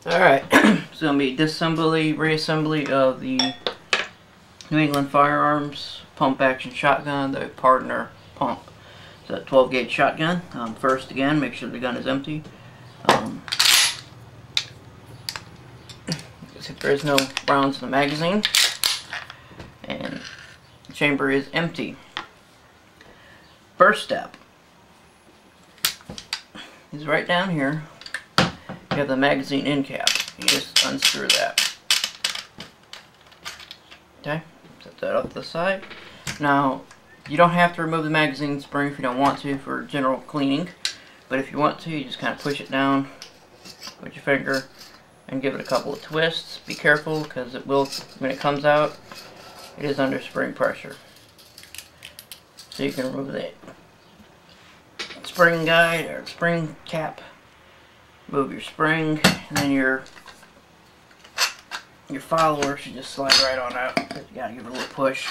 Alright, it's going to be disassembly, reassembly of the New England Firearms pump action shotgun, the Pardner pump. It's a 12 gauge shotgun. First, again, make sure the gun is empty. There is no rounds in the magazine, and the chamber is empty. First step is right down here. You have the magazine end cap. You just unscrew that. Okay, set that up to the side. Now, you don't have to remove the magazine spring if you don't want to for general cleaning, but if you want to, you just kind of push it down with your finger and give it a couple of twists. Be careful, because it will, when it comes out, it is under spring pressure. So you can remove the spring guide or spring cap. Move your spring, and then your follower should just slide right on out. You gotta give it a little push,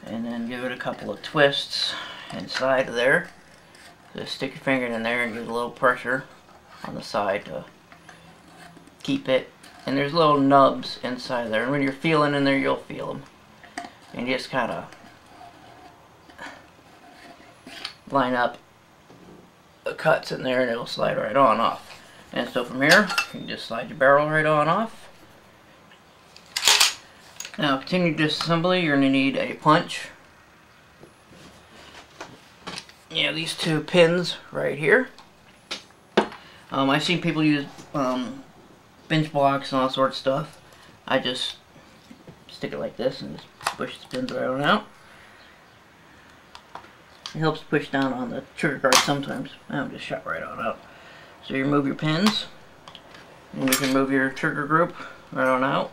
and then give it a couple of twists inside of there. Just stick your finger in there and give it a little pressure on the side to keep it. And there's little nubs inside there, and when you're feeling in there, you'll feel them. And you just kind of line up the cuts in there, and it'll slide right on off. And so from here, you can just slide your barrel right on off. Now, continue disassembly. You're going to need a punch. You have these two pins right here. I've seen people use bench blocks and all sorts of stuff. I just stick it like this and just push the pins right on out. It helps push down on the trigger guard sometimes. I'm just shot right on out. So you remove your pins, and you can move your trigger group right on out.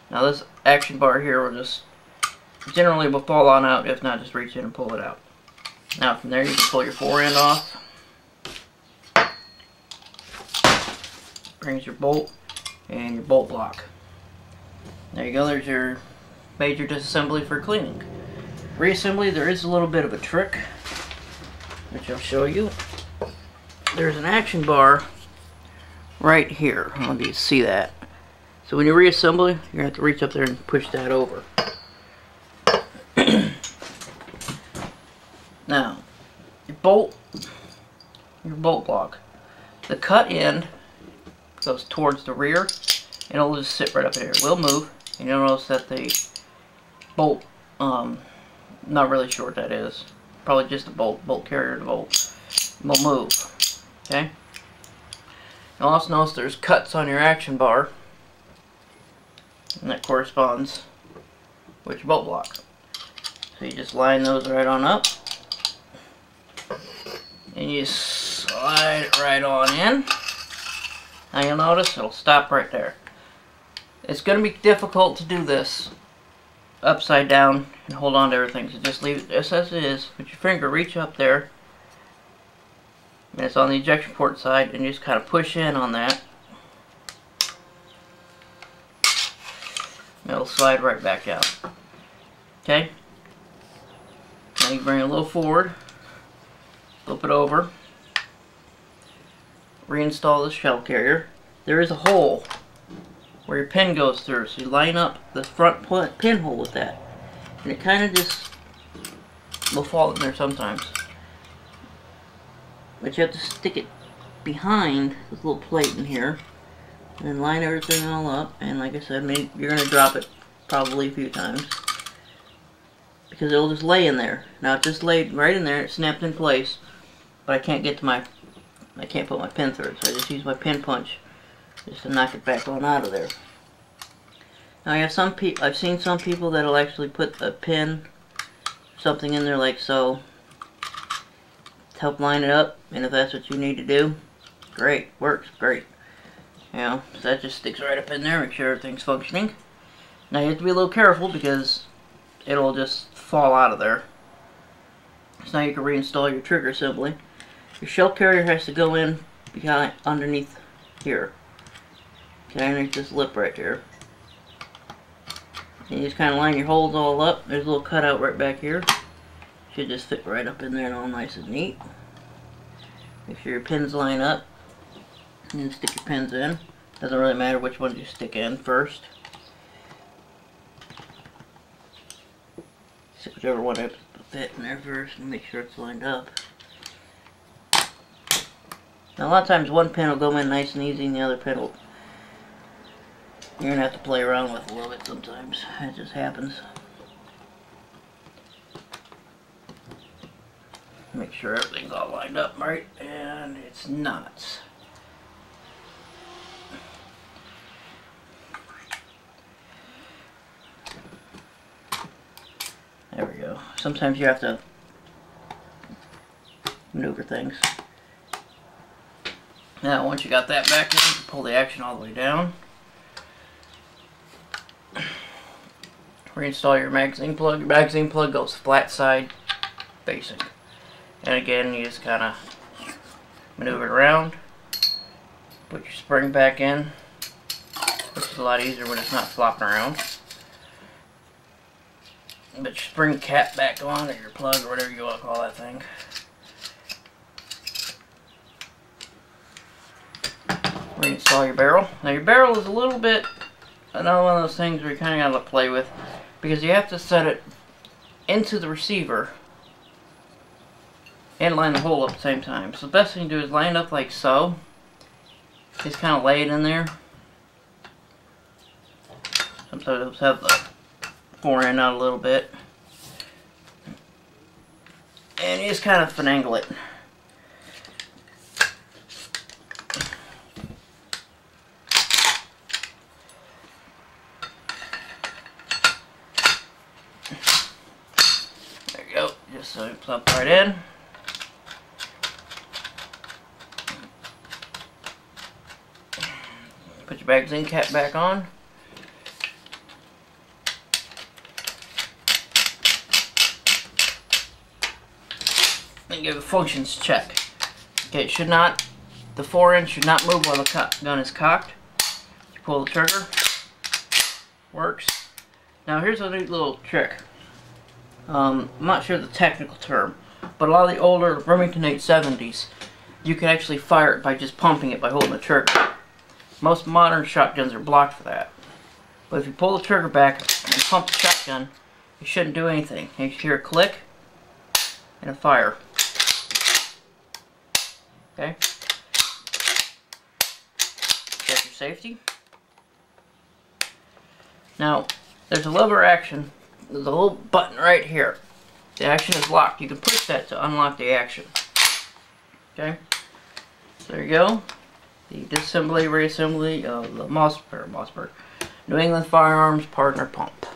Now this action bar here will just generally will fall on out. If not, just reach in and pull it out. Now from there you can pull your forend off. Brings your bolt and your bolt block. There you go. There's your major disassembly for cleaning. Reassembly, there is a little bit of a trick, which I'll show you. There's an action bar right here. I don't know if you can see that. So when you reassemble, you're going to have to reach up there and push that over. Now, your bolt block. The cut end goes towards the rear, and it'll just sit right up there. It will move, and you'll notice that the bolt, not really sure what that is. Probably just a bolt carrier to bolt. Will move. Okay? You'll also notice there's cuts on your action bar, and that corresponds with your bolt block. So you just line those right on up, and you slide it right on in. Now you'll notice it'll stop right there. It's going to be difficult to do this upside down and hold on to everything, so just leave it just as it is. Put your finger, reach up there, and it's on the ejection port side, and you just kind of push in on that. And it'll slide right back out. Okay? Now you bring it a little forward, flip it over, reinstall the shell carrier. There is a hole where your pin goes through, so you line up the front pinhole with that, and it kind of just will fall in there sometimes, but you have to stick it behind this little plate in here, and then line everything all up. And like I said, maybe you're going to drop it probably a few times, because it'll just lay in there. Now it just laid right in there, it snapped in place, but I can't get to I can't put my pin through it, so I just use my pin punch just to knock it back on out of there. Now I have I've seen some people that'll actually put a pin, something in there like so, to help line it up, and if that's what you need to do, great, works great. You know, so that just sticks right up in there, make sure everything's functioning. Now you have to be a little careful, because it'll just fall out of there. So now you can reinstall your trigger assembly. Your shell carrier has to go in behind, underneath here. Okay, underneath this lip right here. And you just kind of line your holes all up. There's a little cutout right back here. Should just fit right up in there and all nice and neat. Make sure your pins line up. And then stick your pins in. Doesn't really matter which ones you stick in first. Stick whichever one will fit in there first and make sure it's lined up. Now a lot of times one pin will go in nice and easy and the other pin will... You're going to have to play around with a little bit sometimes. It just happens. Make sure everything's all lined up right, and it's not. There we go. Sometimes you have to maneuver things. Now once you got that back in, pull the action all the way down. Reinstall your magazine plug. Your magazine plug goes flat side facing. And again, you just kind of maneuver it around. Put your spring back in, which is a lot easier when it's not flopping around. Put your spring cap back on, or your plug, or whatever you want to call that thing. Reinstall your barrel. Now your barrel is a little bit, another one of those things where you kind of got to play with, because you have to set it into the receiver and line the hole up at the same time. So the best thing to do is line it up like so. Just kind of lay it in there. Sometimes have the forend out a little bit. And you just kind of finagle it. There you go. Just so it plump right in. Put your magazine cap back on. And give a functions check. Okay, it should not, the forend should not move while the gun is cocked. You pull the trigger. Works. Now here's a neat little trick. I'm not sure the technical term, but a lot of the older Remington 870s, you can actually fire it by just pumping it by holding the trigger. Most modern shotguns are blocked for that. But if you pull the trigger back and pump the shotgun, it shouldn't do anything. You should hear a click and a fire. Okay? Check your safety. Now, there's a lever action. There's a little button right here. The action is locked. You can push that to unlock the action. Okay? So there you go. The disassembly, reassembly of the Mossberg, New England Firearms Pardner Pump.